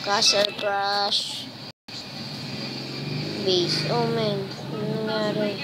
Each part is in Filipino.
Castle Crash. Base. Oh man, ano nangyari?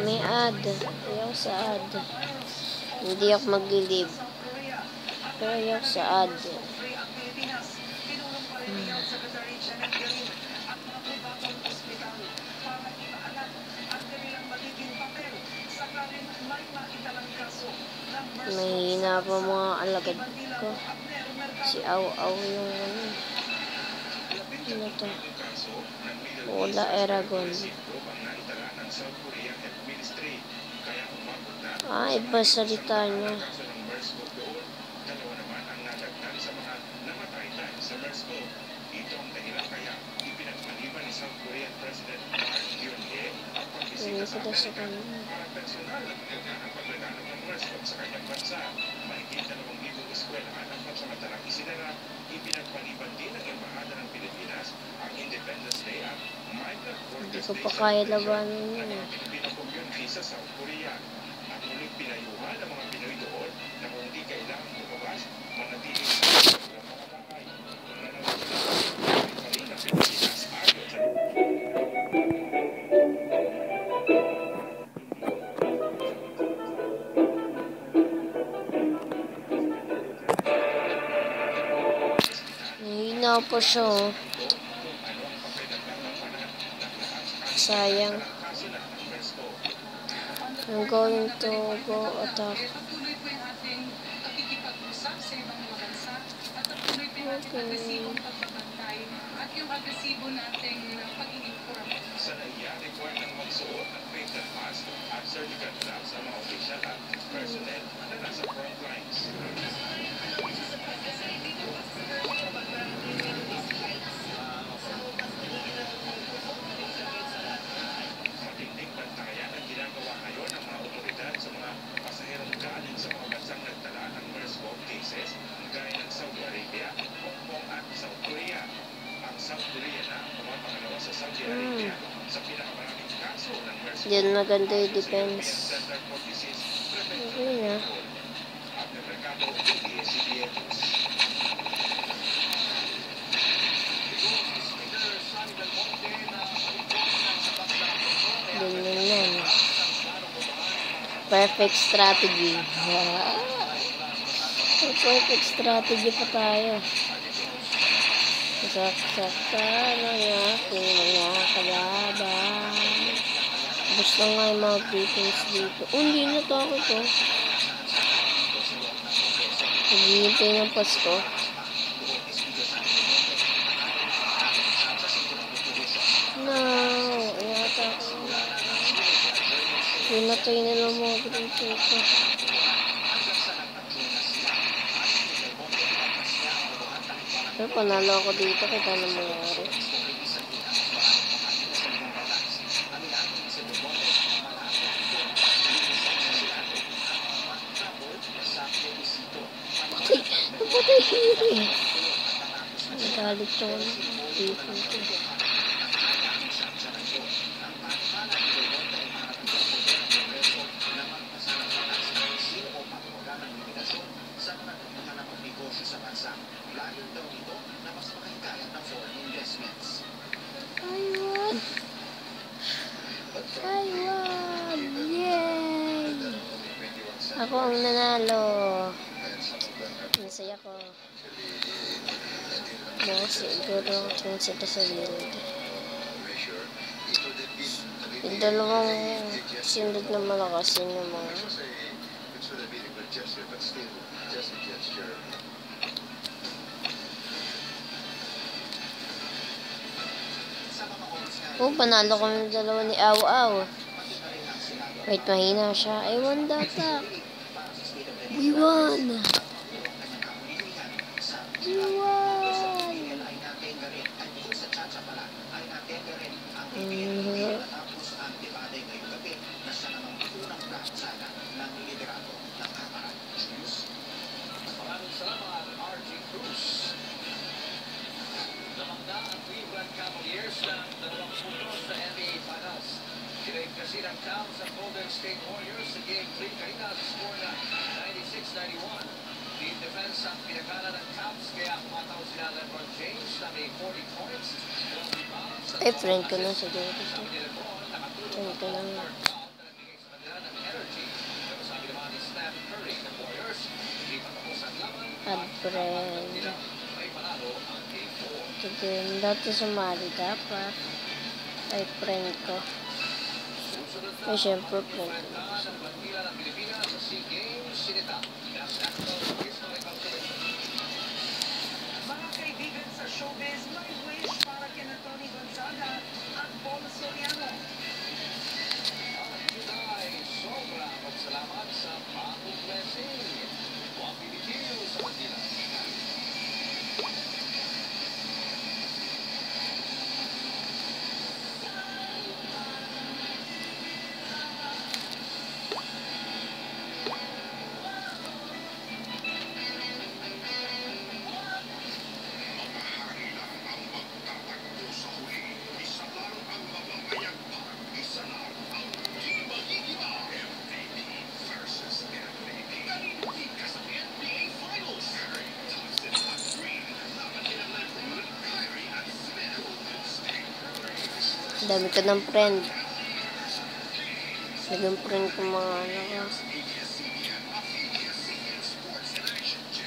May ad. Ayaw sa ad. Hindi ako mag-live. Pero ayaw sa ad. Mahina pa mga alagad ko. Si Aw-Aw yung ano. Ano to? Wala Eragon. Iba salita niya. Hindi ko na sa kanya. Hindi ko pa kaya labanan yun. Hina po siya. Sayang. I'm going to go attack. Okay. Diyan maganda yung defense. Okay na. Ganyan yan. Perfect strategy. Perfect strategy pa tayo. Saksakan ang aking mga kalaban. Gusto nga yung mga defense dito. Hindi na to ako to. Naghihintay ng Pasko. No, yata ako. Pinatay na lang mga dito ito. Pero panalo ako dito, kita na mangyari. Napatay hiri. Nagalit ko na. Dito ito. Taiwan! Yay! Ako ang nanalo. Masaya ko. Siguro kung sila sa build. Yung dalawang sindot na malakas yun yung mga panalo ko ng dalawa ni Aw-Aw. Wait, mahina siya. I won the attack. We won! We won! Kasi ng Cavs ang Golden State Warriors sa Game 3 kanina sa score na 96-91. Team defense ang pinakala ng Cavs Ay, friend ko na siguro ito. Friend ko na nga. Add friend. Ito din. Dati sumali dapat. Ay, friend ko. Ay, syempre, friend ko. Mga kaibigan sa showbiz, may wish para kina Tony Gonzaga at Paul Soriano. At yun ay sobrang salamat sa bagong blessing. Wapilitiyo sa Manila. Dami ko ng friend. Naging friend ko mga ano.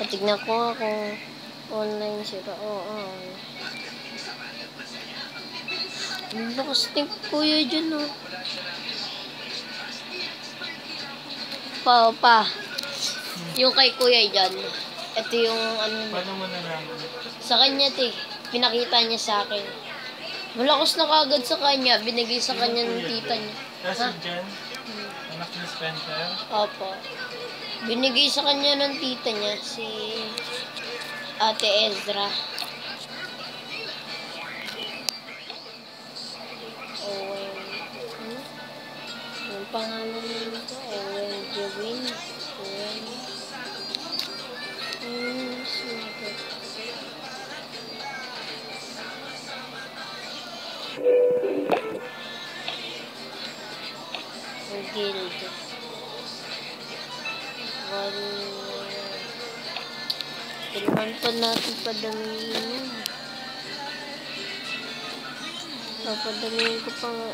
Patignan ko nga kung online sila. Oo. Ang lakas ni kuya dyan, oh. Pa. Yung kay kuya dyan. Ito yung ano. Paano mo nalaman? Sa kanya, te. Pinakita niya sa akin. Malakas na kagad sa kanya. Binigay sa kanya ng tita niya. Kasi dyan, anak ni Spencer. Opo. Binigay sa kanya ng tita niya, si Ate Ezra. Owen. Yung pangalan nito, Owen Jewin. Owen. Sumagot. Guild. Kailangan pa natin padamihin yun. Papadamihin ko pa nga.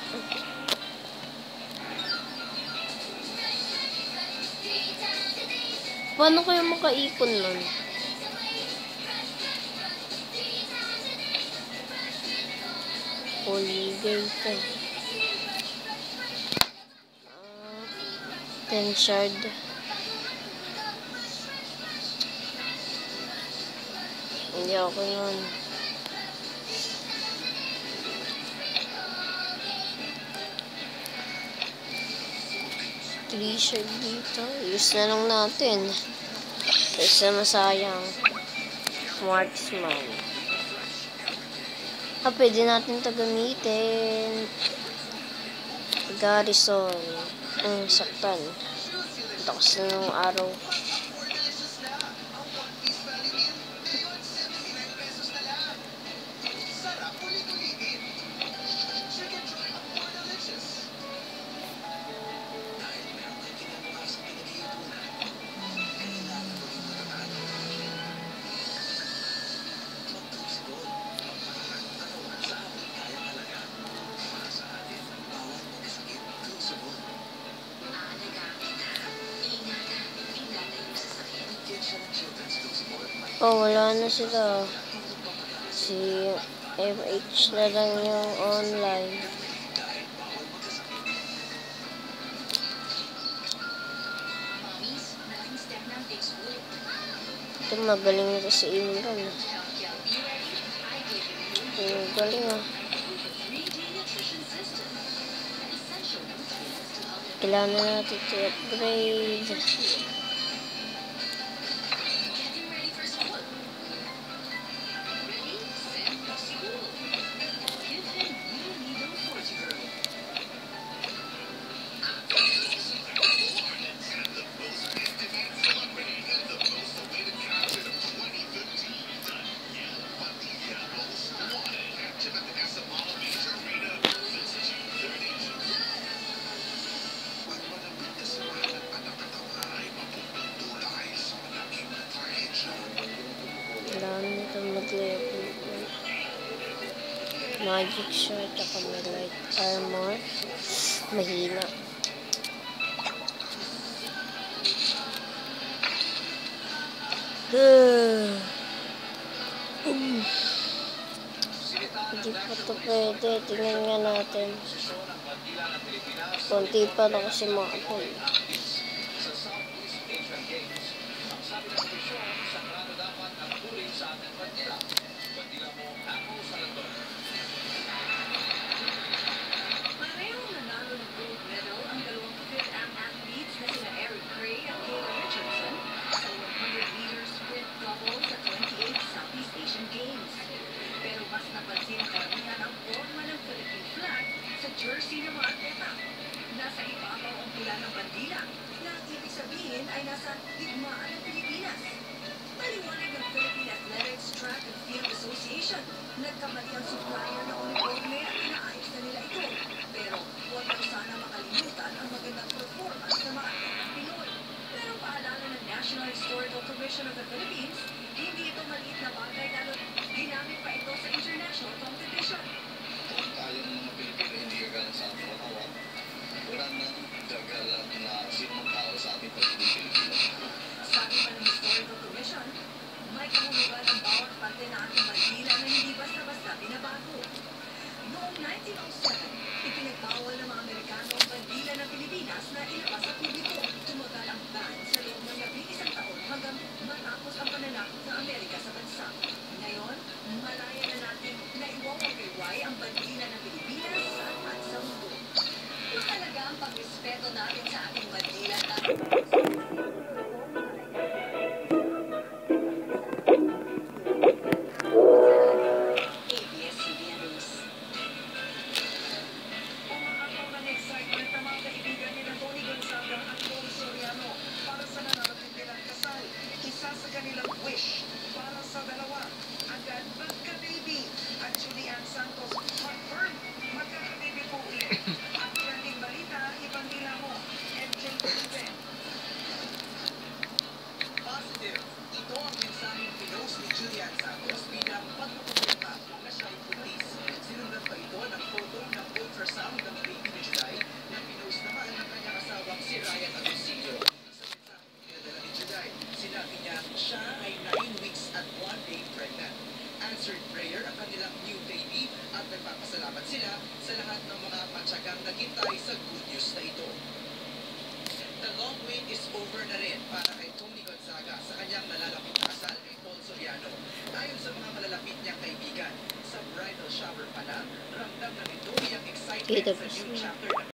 Paano kayo makaipon nun? Holiday pa. 10 shard. Hindi ako yun. T-shirt dito. Use na lang natin. Kasi masayang. Marksman. Pwede natin ito gamitin. Garrison. Saktan. Takas na ng araw. Oh, wala na sila. Si FH na lang yung online. Ito, magaling na si Imran. Galing, ah. Kailangan na natin ito upgrade. Kailangan nito mag-level. magic sword, tsaka may light armor. Mahina. Hindi pa ito pwede. Tingnan nga natin. Konti pa na kasi mga ito. sa Southeast Asian Games. Ang sabi ng komisyon, sagrado dapat ang turing sa ating bandila. Bandila mo ako sa landon. Parehong nanalo ng gold medal ang dalawang Phil-Am athletes na sina Eric Gray at Kayla Richardson sa 100 meters sprint double sa 28th Southeast Asian Games. Pero mas napansin ang karamihan ang forma ng Philippine flag sa jersey ng mga atleta. Nasa ibabaw ang pula ng bandila na ibig sabihin ay nasa digmaan ng Pilipinas. Paliwanag ng Philippine Athletics Track and Field Association, nagkamali ang supplier ng uniforme at inaayos na nila ito. Pero huwag daw sana makalimutan ang magandang performance ng mga atletang Pinoy. Pero paalala ng National Historical Commission of the Philippines, hindi ito maliit na bagay lalo't ginamit pa ito sa international competition. Kung tayong mga Pilipino hindi gagalang sa ating katawan, wala nang gagalang na sinong tao sa ating pagiging Pilipino. Sabi pa ng Historical Commission, may kahulugan ang bawat parte ng ating bandila na hindi basta-basta binabago. Noong 1907, ipinagbawal ng mga Amerikano ang bandila ng Pilipinas na ilabas sa publiko. Tumagal ang ban sa loob ng 11 taon hanggang matapos ang pananakot ng Amerika sa bansa. Ngayon, malaya na natin na iwawagayway ang bandila ng Pilipinas at sa mundo. Mahalaga ang pagrespeto natin sa ating bandila at ABS-CBN News. Umaakaw ng excitement ng mga kaibigan ni Tony Gonzaga at Paul Soriano para sa nanarapit nilang kasal. Isa sa kanilang wish para sa dalawa. Agad magka-baby. At Julian Santos confirm magkaka-baby po ulit. Ang trending balita, ibang nila mo. MJ Felipe. Positive. Ito ang mensaheng pinost ni Julian Santos bilang pagkukumpirma na siya'y buntis. Sinundan pa ito ng photo ng ultrasound ng baby ni Juday na pinost naman ng kanyang asawang si Ryan Atosillo. Sa mensaheng pinadala ni Juday, sinabi niya siya ay 9 weeks at 1 day pregnant. Answered prayer ang kanilang new baby at nagpapasalamat sila sa lahat ng mga patsagang naghintay sa good news na ito. The long wait is over na rin para kay Tony Gonzaga sa kanyang nalalapit na kasal kay Paul Soriano. Ayon sa mga malalapit niyang kaibigan, sa bridal shower pa lang, ramdam na ni Tony ang excitement sa new chapter ng